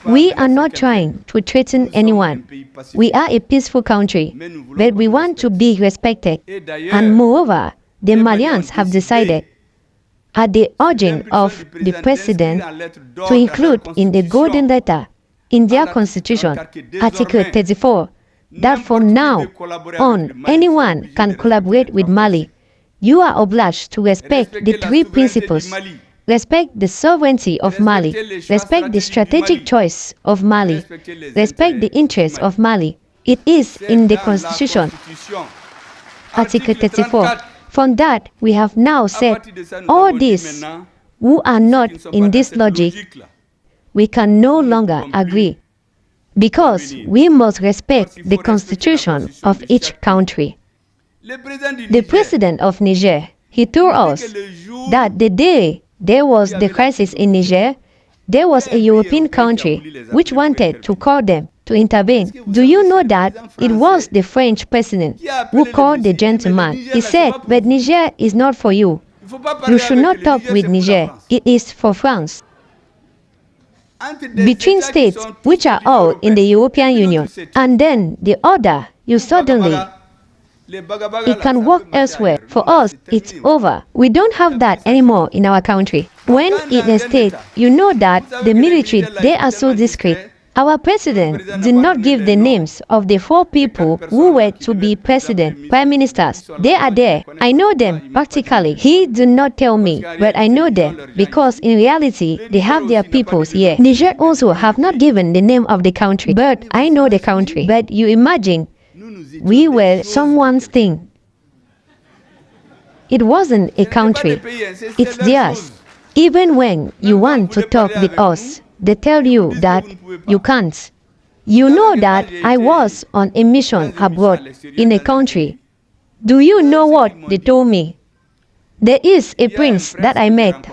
We are not trying to threaten anyone. We are a peaceful country, but we want to be respected. And moreover, the Malians have decided, at the urging of the President, to include in the Golden Letter in their Constitution, Article 34, that from now on, anyone can collaborate with Mali. You are obliged to respect the three principles. Respect the sovereignty of Mali. Respect the strategic choice of Mali. Respect the interests of Mali. It is in the Constitution, Article 34. From that, we have now said, all these who are not in this logic, we can no longer agree, because we must respect the constitution of each country. The president of Niger, he told us that the day there was the crisis in Niger, there was a European country which wanted to call them to intervene. Do you know that it was the French president who called the gentleman? He said, but Niger is not for you. You should not talk with Niger. It is for France. Between states which are all in the European Union, and then the other, you suddenly, it can work elsewhere. For us, it's over. We don't have that anymore in our country. When in a state, you know that the military, they are so discreet. Our president did not give the names of the 4 people who were to be president, prime ministers. They are there. I know them practically. He did not tell me, but I know them because in reality, they have their peoples here. Niger also have not given the name of the country, but I know the country. But you imagine, we were someone's thing. It wasn't a country. It's theirs. Even when you want to talk with us, they tell you that you can't. You know that I was on a mission abroad in a country. Do you know what they told me? There is a prince that I met.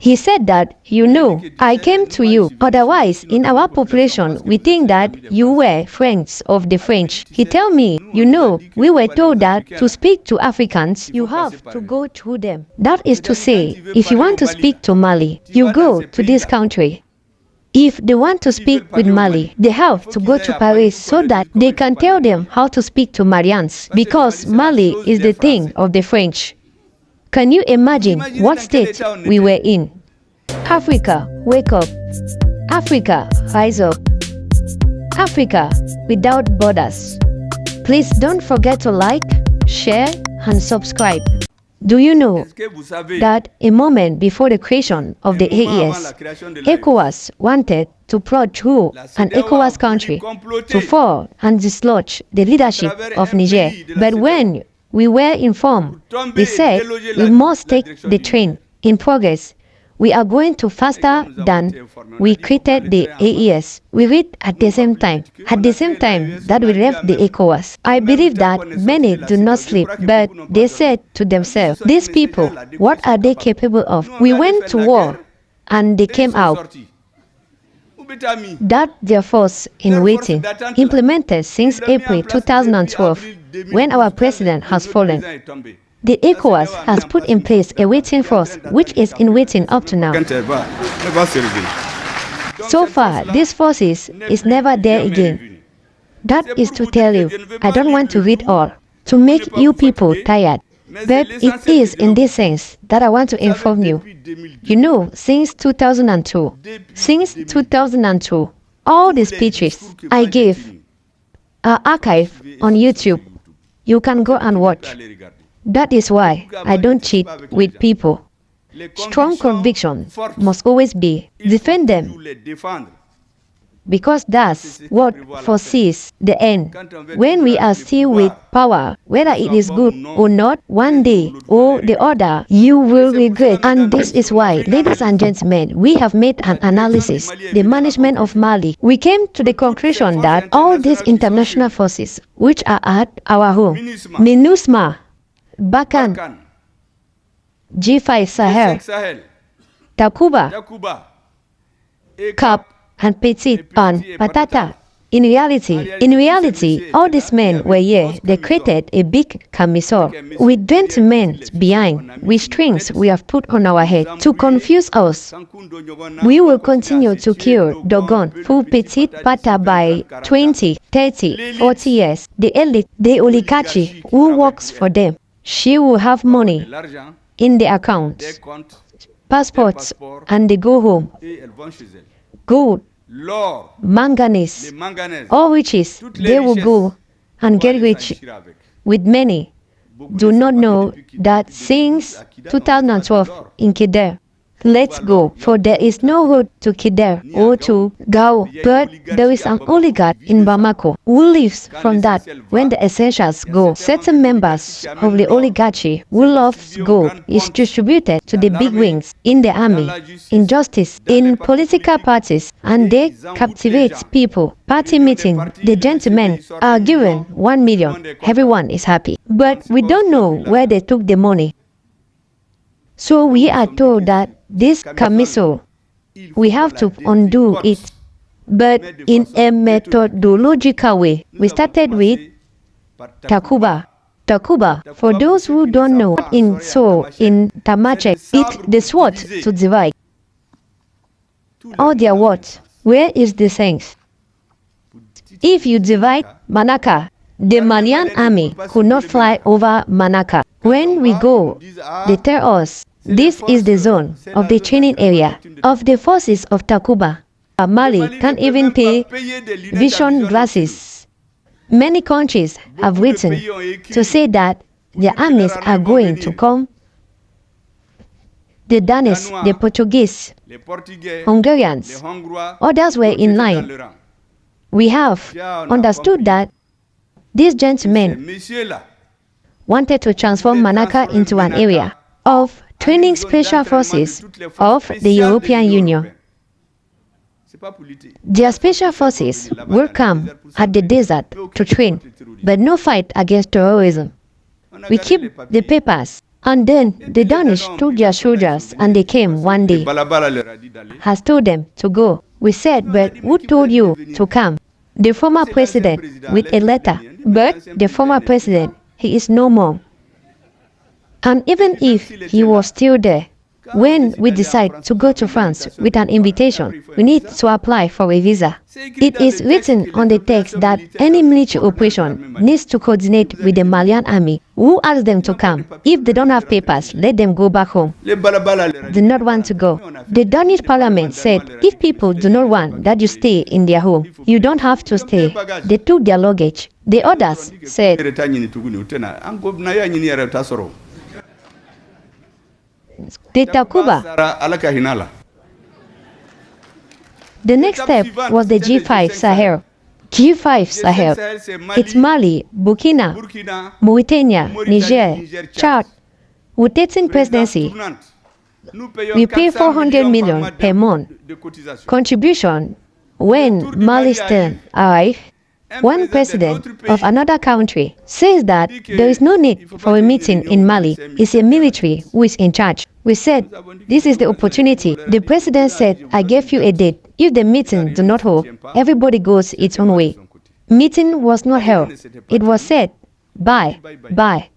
He said that, you know, I came to you. Otherwise, in our population, we think that you were friends of the French. He told me, you know, we were told that to speak to Africans, you have to go through them. That is to say, if you want to speak to Mali, you go to this country. If they want to speak with Mali, they have to go to Paris so that they can tell them how to speak to Malians, because Mali is the thing of the French. Can you imagine what state we were in? Africa, wake up. Africa, rise up. Africa, without borders. Please don't forget to like, share, and subscribe. Do you know that a moment before the creation of the AES, ECOWAS wanted to plot through an ECOWAS country to fall and dislodge the leadership of Niger. But when we were informed, we said we must take the train in progress. We are going to faster than we created the AES. We read at the same time that we left the ECOWAS. I believe that many do not sleep, but they said to themselves, these people, what are they capable of? We went to war and they came out. That their force in waiting, implemented since April 2012, when our president has fallen. The ECOWAS has put in place a waiting force, which is in waiting up to now. So far, this force is never there again. That is to tell you, I don't want to read all, to make you people tired. But it is in this sense that I want to inform you. You know, since 2002, all the speeches I gave are archived on YouTube. You can go and watch. That is why I don't cheat with people. Strong conviction must always be defend them, because that's what foresees the end. When we are still with power, whether it is good or not, one day or the other, you will regret. And this is why, ladies and gentlemen, we have made an analysis, the management of Mali. We came to the conclusion that all these international forces, which are at our home, MINUSMA, Bakan, G5 Sahel, Takuba, Cap, and Petit and Patata, In reality, all these men were here. They created a big camisole with gentlemen behind, with strings we have put on our head to confuse us. We will continue to kill Dogon, full petit pata by 20, 30, 40 years. The elite, the oligarchy who works for them, she will have money in the accounts, passports, and they go home. Gold, manganese, all riches, they will go and get rich with many. Do not know that since 2012 in Kidder, let's go, for there is no road to Kidder or to Gao, but there is an oligarch in Bamako who lives from that. When the essentials go, certain members of the oligarchy who loves gold is distributed to the big wings in the army, in justice, in political parties, and they captivate people. Party meeting, the gentlemen are given 1 million. Everyone is happy. But we don't know where they took the money. So we are told that this camisole, we have to undo it, but in a methodological way. We started with Takuba. Takuba, for those who don't know, in Tamachek, it's the sword to divide. All their words, where is the sense? If you divide Manaka, the Malian army could not fly over Manaka. When we go, they tell us, this is the zone of the training area of the forces of Takuba. Mali can't even pay vision glasses. Many countries have written to say that their armies are going to come. The Danish, the Portuguese, Hungarians, others were in line. We have understood that these gentlemen wanted to transform Manaka into an area of training special forces of the European Union. Their special forces will come at the desert to train, but no fight against terrorism. We keep the papers, and then the Danish took their soldiers and they came one day, has told them to go. We said, but who told you to come? The former president with a letter, but the former president, he is no more. And even if he was still there, when we decide to go to France with an invitation, we need to apply for a visa. It is written on the text that any military operation needs to coordinate with the Malian army, who asks them to come. If they don't have papers, let them go back home. Do not want to go. The Danish parliament said, if people do not want that you stay in their home, you don't have to stay. They took their luggage. The others said, the Takuba. The next step was the G5 Sahel. G5 Sahel. It's Mali, Burkina, Mauritania, Niger, Chad. With 13 presidency, we pay 400 million per month. Contribution when Mali's turn arrives. One president of another country says that there is no need for a meeting in Mali. It's a military who is in charge. We said, this is the opportunity. The president said, I gave you a date. If the meeting do not hold, everybody goes its own way. Meeting was not held. It was said, bye, bye.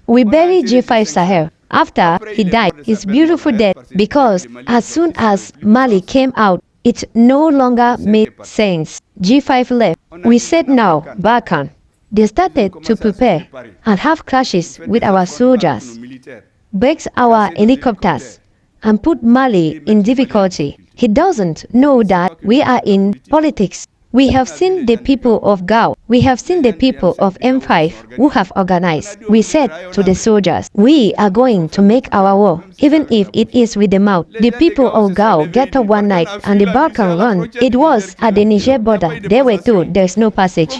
We buried G5 Sahel. After he died, his beautiful death, because as soon as Mali came out, it no longer made sense. G5 left. We said now, Barkan. They started to prepare and have clashes with our soldiers, breaks our helicopters, and put Mali in difficulty. He doesn't know that we are in politics. We have seen the people of Gao. We have seen the people of M5 who have organized. We said to the soldiers, we are going to make our war, even if it is with the mouth. The people of Gao get up one night and the Balkan run. It was at the Niger border. They were told there is no passage.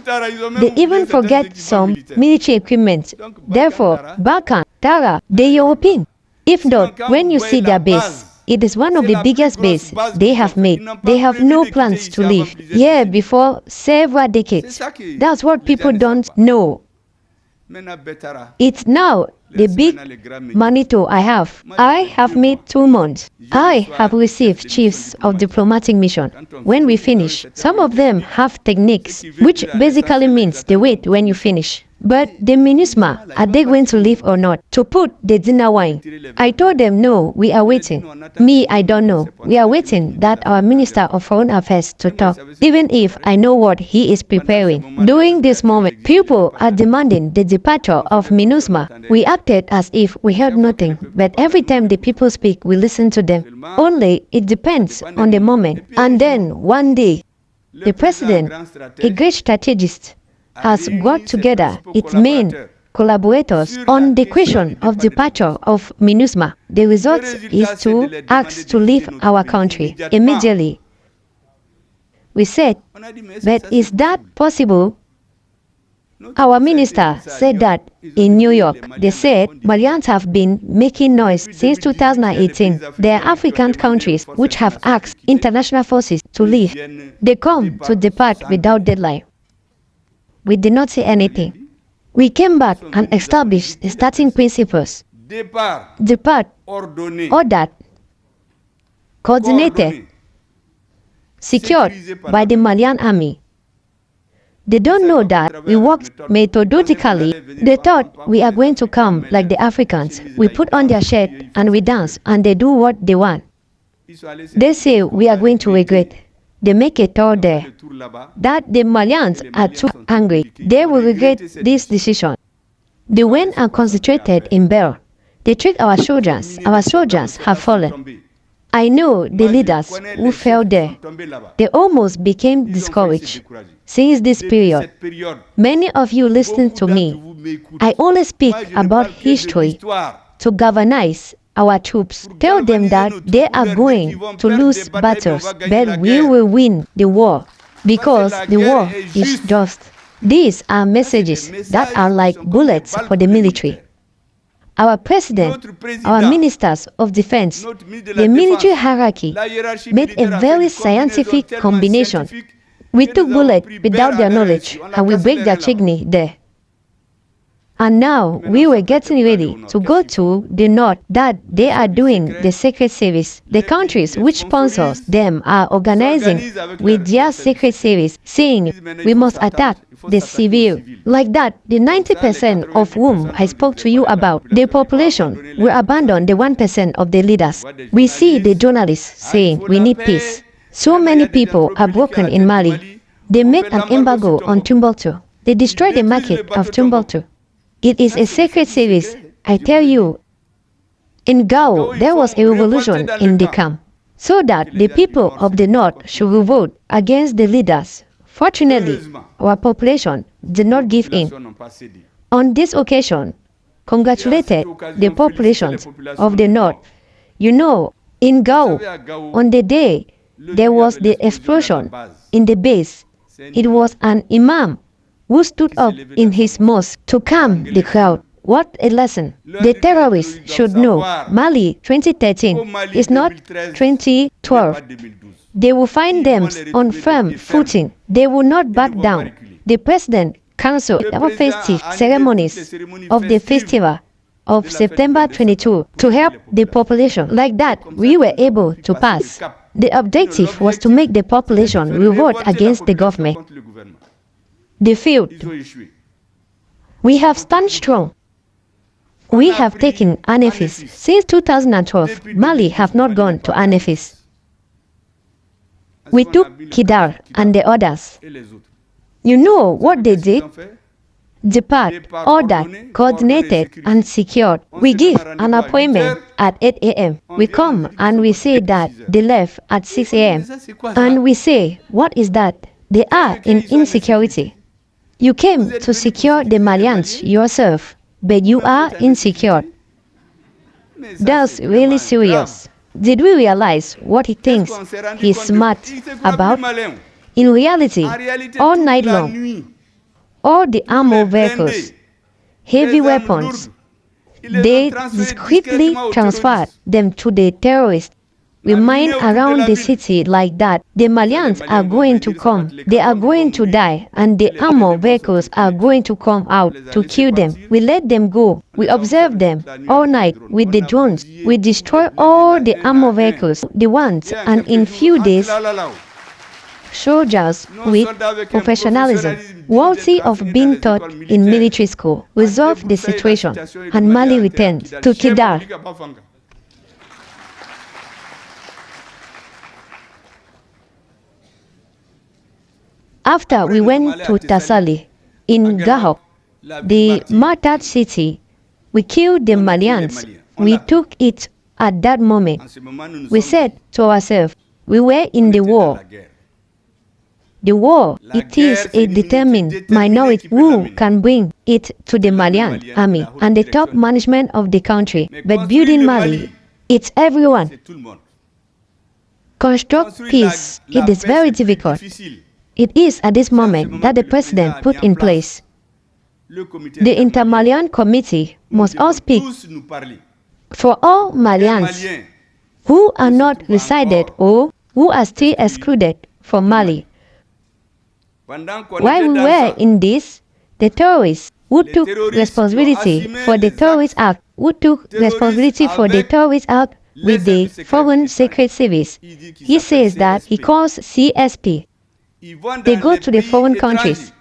They even forget some military equipment. Therefore, Balkan, Tara, the European. If not, when you see their base, it is one of the biggest bases they have made. They have no plans to leave here before several decades. That's what people don't know. It's now the big manito I have. I have made 2 months. I have received chiefs of diplomatic mission. When we finish, some of them have techniques, which basically means the wait when you finish. But the MINUSMA, are they going to leave or not? To put the dinner wine. I told them, no, we are waiting. Me, I don't know. We are waiting that our Minister of Foreign Affairs to talk, even if I know what he is preparing. During this moment, people are demanding the departure of MINUSMA. We acted as if we heard nothing, but every time the people speak, we listen to them. Only it depends on the moment. And then, one day, the president, a great strategist, has brought together its main collaborators on the question of departure of MINUSMA. The result is to ask to leave our country immediately. We said, but is that possible? Our minister said that in New York, they said Malians have been making noise since 2018. There are African countries which have asked international forces to leave. They come to depart without deadline. We did not say anything. We came back and established the starting principles. Depart, ordered, coordinated, secured by the Malian army. They don't know that we worked methodically. They thought we are going to come like the Africans. We put on their shirt and we dance and they do what they want. They say we are going to regret. They make a tour there that the Malians are too angry. They will regret this decision. They went and concentrated in Bel. They tricked our soldiers. Our soldiers have fallen. I know the leaders who fell there. They almost became discouraged. Since this period, many of you listen to me. I only speak about history to galvanize our troops. Tell them that they are going to lose battles, but we will win the war because the war is just. These are messages that are like bullets for the military. Our president, our ministers of defense, the military hierarchy made a very scientific combination. We took bullets without their knowledge and we break their kidney there. And now we were getting ready to go to the north that they are doing the secret service. The countries which sponsors them are organizing with their secret service, saying we must attack the civil. Like that, the 90% of whom I spoke to you about, the population will abandon the 1% of the leaders. We see the journalists saying we need peace. So many people are broken in Mali. They made an embargo on Timbuktu. They destroyed the market of Timbuktu. It is a secret service, I tell you. In Gao, there was a revolution in the camp, so that the people of the north should revolt against the leaders. Fortunately, our population did not give in. On this occasion, congratulated the populations of the north. You know, in Gao, on the day there was the explosion in the base, it was an imam who stood up in his mosque to calm the crowd. What a lesson. The terrorists should know Mali 2013 is not 2012. They will find them on firm footing. They will not back down. The president canceled our festive ceremonies of the festival of September 22 to help the population. Like that, we were able to pass. The objective was to make the population revolt against the government. They failed. We have stand strong. We have taken Anefis. Since 2012, Mali have not gone to Anefis. We took Kidal and the others. You know what they did? Depart, ordered, coordinated, and secured. We give an appointment at 8 a.m. We come and we say that they left at 6 a.m. And we say, what is that? They are in insecurity. You came to secure the Malians yourself, but you are insecure. That's really serious. Did we realize what he thinks he's smart about? In reality, all night long, all the armored vehicles, heavy weapons, they discreetly transferred them to the terrorists. we mine around the city like that, the Malians are going to come. They are going to die, and the armored vehicles are going to come out to kill them. We let them go. We observe them all night with the drones. We destroy all the armored vehicles, the ones, and in few days, soldiers with professionalism, worthy of being taught in military school, resolved the situation, and Mali returned to Kidal. After we went to Tassali, in Gahok, the martyred city, we killed the Malians. We took it at that moment. We said to ourselves, we were in the war. The war, it is a determined minority who can bring it to the Malian army and the top management of the country. But building Mali, it's everyone. Construct peace, it is very difficult. It is at this moment that the president put in place. The Inter-Malian Committee must all speak for all Malians who are not resided or who are still excluded from Mali. While we were in this, the terrorists who took responsibility for the terrorist act, with the Foreign Secret Service, he says that he calls CSP. They go to the foreign countries.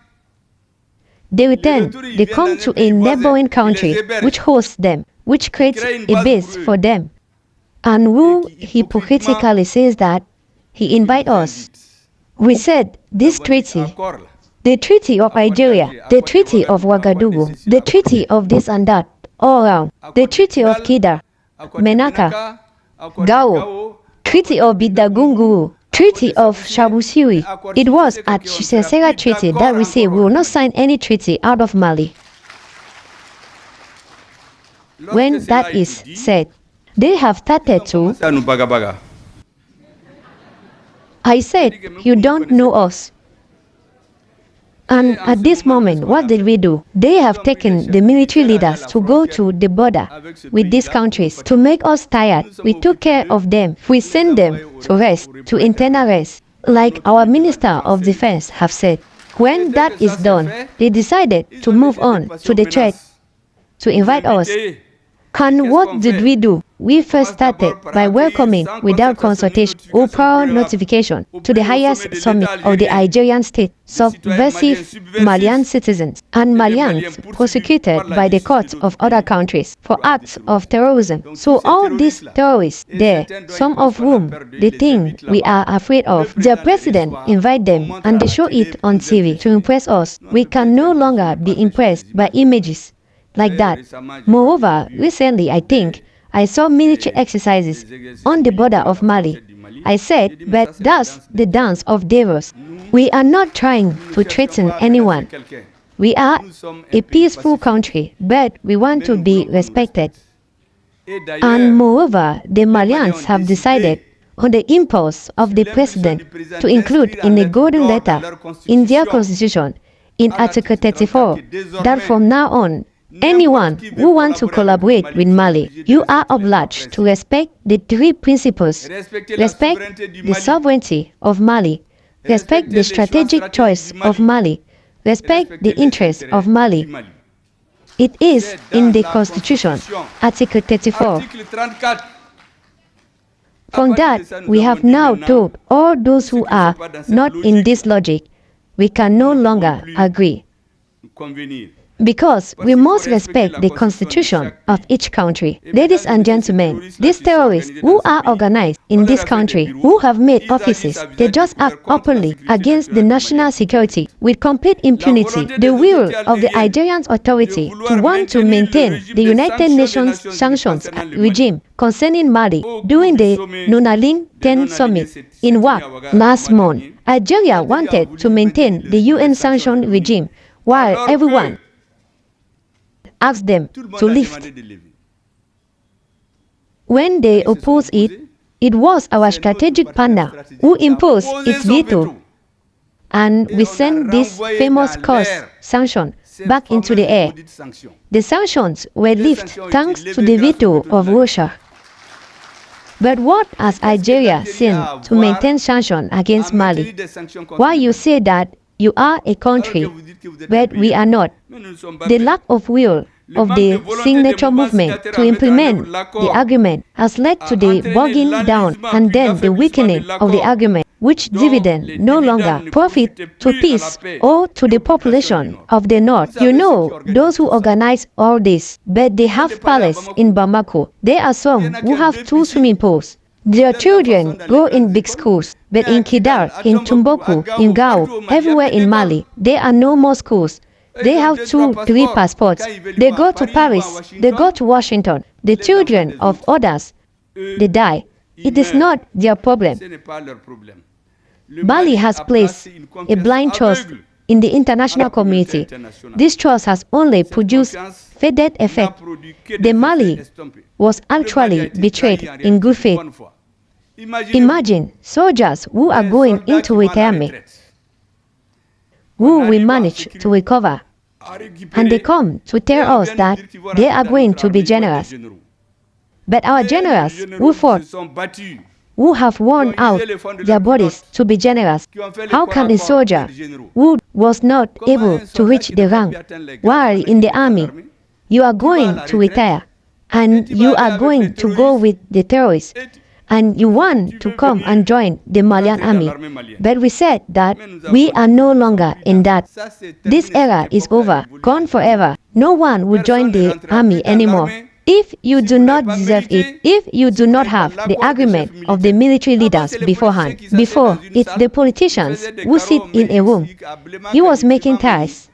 They return. They come to a neighboring country which hosts them, which creates a base for them. And who hypocritically says that he invites us. We said this treaty, the Treaty of Algeria, the Treaty of Ouagadougou, the Treaty of this and that, all around, the Treaty of Kida, Menaka, Gao, Treaty of Bidagunguru, Treaty of Shabusiwi. It was at Chisesera Treaty that we say we will not sign any treaty out of Mali. When that is said, they have started to. I said, you don't know us. And at this moment, what did we do? They have taken the military leaders to go to the border with these countries to make us tired. We took care of them. We sent them to rest, to internal rest. Like our Minister of Defense have said, when that is done, they decided to move on to the threat, to invite us. And what did we do? We first started by welcoming, without consultation or prior notification, to the highest summit of the Algerian state, subversive Malian citizens and Malians prosecuted by the courts of other countries for acts of terrorism. So all these terrorists there, some of whom they think we are afraid of, their president invite them and they show it on TV to impress us. We can no longer be impressed by images like that. Moreover, recently I think I saw military exercises on the border of Mali. I said, but that's the dance of devils. We are not trying to threaten anyone. We are a peaceful country, but we want to be respected. And moreover, the Malians have decided, on the impulse of the president, to include in a golden letter in their constitution, in Article 34, that from now on, anyone who wants to collaborate with Mali, you are obliged to respect the three principles. Respect the sovereignty of Mali. Respect the strategic choice of Mali. Respect the interests of Mali. It is in the Constitution, Article 34. From that, we have now told all those who are not in this logic, we can no longer agree. Because we must respect the constitution of each country. Ladies and gentlemen, these terrorists who are organized in this country, who have made offices, they just act openly against the national security with complete impunity. The will of the Algerian authority to want to maintain the United Nations sanctions regime concerning Mali during the Nunaling 10 summit in Wak last month. Algeria wanted to maintain the UN sanction regime while everyone asked them to lift. When they opposed it, it was our strategic partner who imposed its veto. And we sent this famous cost sanction back into the air. The sanctions were lifted thanks to the veto of Russia. But what has Algeria seen to maintain sanctions against Mali? Why you say that you are a country, but we are not? The lack of will of the signature movement to implement the agreement has led to the bogging down and then the weakening of the agreement, which dividend no longer profit to peace or to the population of the north. You know, those who organize all this, but they have palace in Bamako. There are some who have 2 swimming pools. Their children go in big schools, but in Kidal, in Tumbuktu, in Gao, everywhere in Mali, there are no more schools. They have 2, 3 passports. They go to Paris, they go to Washington. The children of others, they die. It is not their problem. Mali has placed a blind trust in the international community. This trust has only produced faded effect. The Mali was actually betrayed in good faith. Imagine soldiers who are going into retirement, who will manage to recover, and they come to tell us that they are going to be generous. But our generals who fought, who have worn out their bodies to be generous, how can a soldier who was not able to reach the rank while in the army, you are going to retire and you are going to go with the terrorists and you want to come and join the Malian army? But we said that we are no longer in that. This era is over, gone forever. No one will join the army anymore. If you do not deserve it, if you do not have the agreement of the military leaders beforehand, before it's the politicians who sit in a room. He was making ties.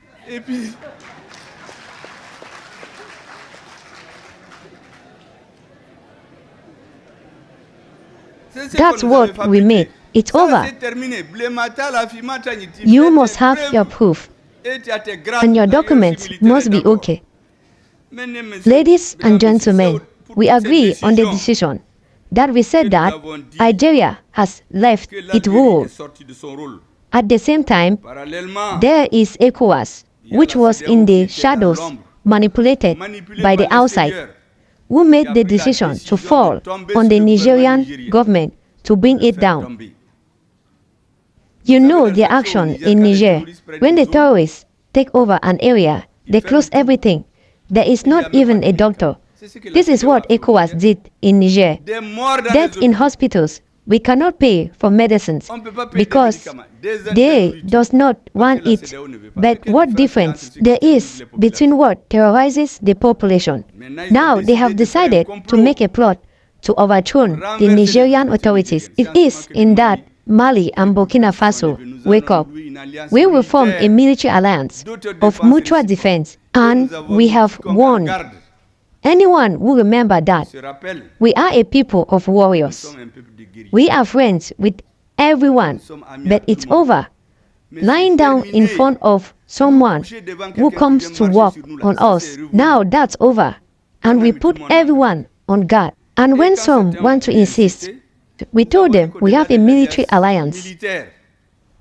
That's what we made. It's over. You must have your proof, and your documents must be okay. Ladies and gentlemen, we agree on the decision that we said that Algeria has left its role. At the same time, there is ECOWAS, which was in the shadows, manipulated by the outside, who made the decision to fall on the Nigerian government to bring it down. You know their action in Niger. When the terrorists take over an area, they close everything. There is not even a doctor. This is what ECOWAS did in Niger. Death in hospitals. We cannot pay for medicines because they does not want it. But what difference there is between what terrorizes the population? Now they have decided to make a plot to overthrow the Nigerian authorities. It is in that Mali and Burkina Faso wake up. We will form a military alliance of mutual defense, and we have won. Anyone who remember that, we are a people of warriors. We are friends with everyone, but it's over. Lying down in front of someone who comes to work on us, now that's over. And we put everyone on guard. And when some want to insist, we told them we have a military alliance.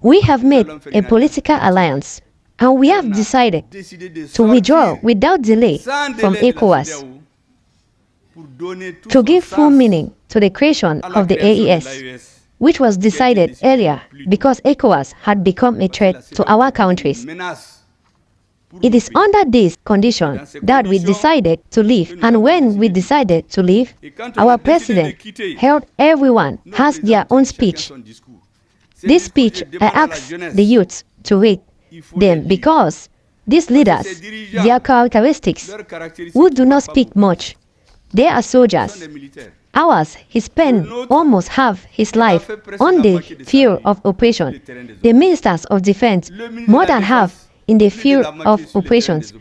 We have made a political alliance, and we have decided to withdraw without delay from ECOWAS to give full meaning to the creation of the AES, which was decided earlier because ECOWAS had become a threat to our countries. It is under this condition that we decided to leave. And when we decided to leave, our president held everyone has their own speech. This speech, I asked the youth to read them because these leaders, their characteristics, who do not speak much, they are soldiers. Ours, he spent almost half his life on the field of operation. The ministers of defense, more than half in the field of operations.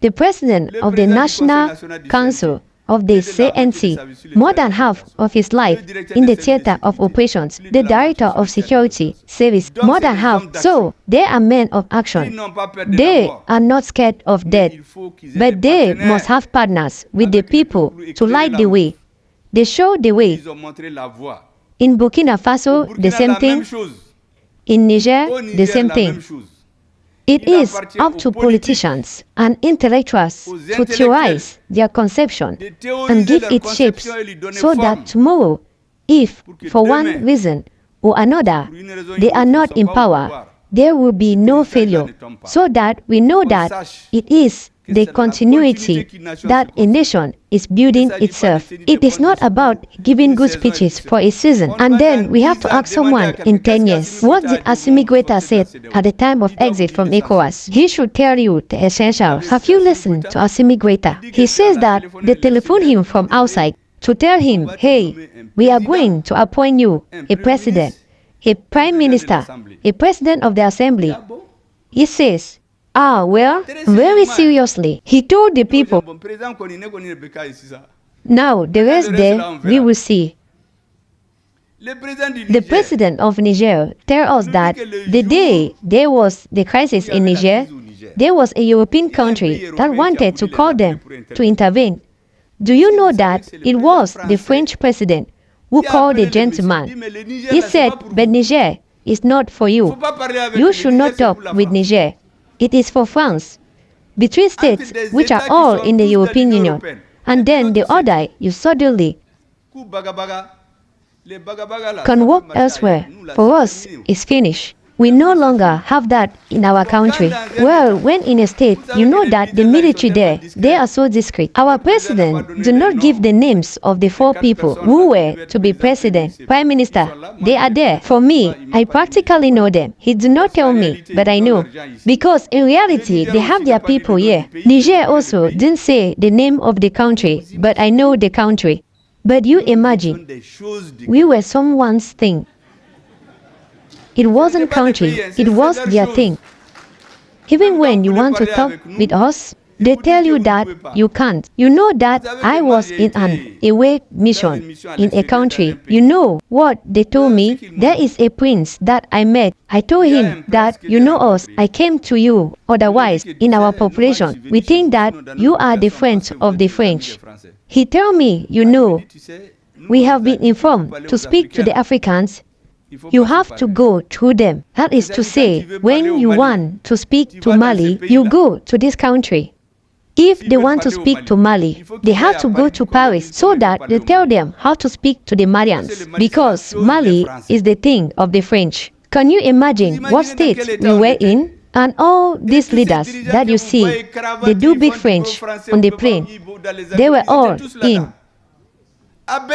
The president of the National Council of the CNC, more than half of his life in the theater of operations. The director of security service, more than half. So they are men of action. They are not scared of death, but they must have partners with the people to light the way. They show the way. In Burkina Faso, the same thing. In Niger, the same thing. It is up to politicians and intellectuals to theorize their conception and give it shapes so that tomorrow If, for one reason or another, they are not in power, there will be no failure, so that we know that it is the continuity that a nation is building itself. It is not about giving good speeches for a season, and then we have to ask someone in 10 years, what did Assimi Goïta say at the time of exit from ECOWAS? He should tell you the essentials. Have you listened to Assimi Goïta? He says that they telephone him from outside to tell him, hey, we are going to appoint you a president, a prime minister, a president of the assembly. He says, well, very seriously, he told the people, now the rest there, we will see. The president of Niger tells us that the day there was the crisis in Niger, there was a European country that wanted to call them to intervene. Do you know that it was the French president who called the gentleman? He said, but Niger is not for you. You should not talk with Niger. It is for France. Between states which are all in the European Union, and then the other you suddenly can walk elsewhere. For us, it's finished. We no longer have that in our country. Well, when in a state, you know that the military there, they are so discreet. Our president do not give the names of the 4 people who were to be president, prime minister. They are there. For me, I practically know them. He do not tell me, but I know. Because in reality, they have their people here. Niger also didn't say the name of the country, but I know the country. But you imagine, we were someone's thing. It wasn't country, it was their thing. Even when you want to talk with us, they tell you that you can't. You know that I was in an away mission in a country. You know what they told me? There is a prince that I met. I told him that you know us, I came to you. Otherwise, in our population, we think that you are the friends of the French. He told me, you know, we have been informed to speak to the Africans. You have to go through them. That is to say, when you want to speak to Mali, you go to this country. If they want to speak to Mali, they have to go to Paris so that they tell them how to speak to the Malians, because Mali is the thing of the French. Can you imagine what state we were in? And all these leaders that you see, they do big French on the plane. They were all in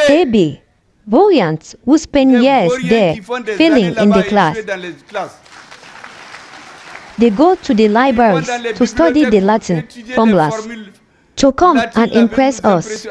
AB. Brilliant who spend years there, failing in the class. They go to the libraries to study the Latin formulas, to come and impress us.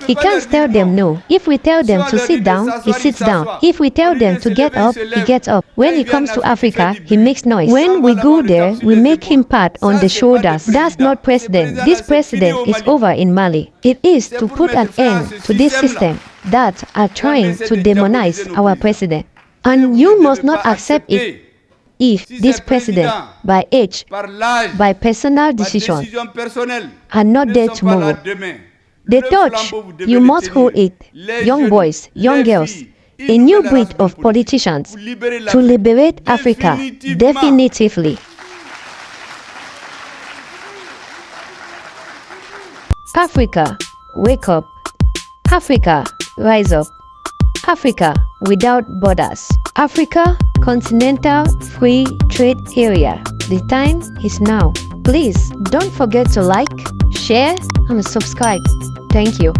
He can't tell them no. If we tell them to sit down, he sits down. If we tell them to get up, he gets up. When he comes to Africa, he makes noise. When we go there, we make him pat on the shoulders. That's not president. This president is over in Mali. It is to put an end to this system that are trying to demonize our president. And you must not accept it if this president, by age, by personal decision, are not there tomorrow. The torch, you must hold it, young boys, young girls, a new breed of politicians to liberate Africa definitively. Africa, wake up. Africa, rise up. Africa without borders. Africa, continental free trade area. The time is now. Please don't forget to like, share, and subscribe. Thank you.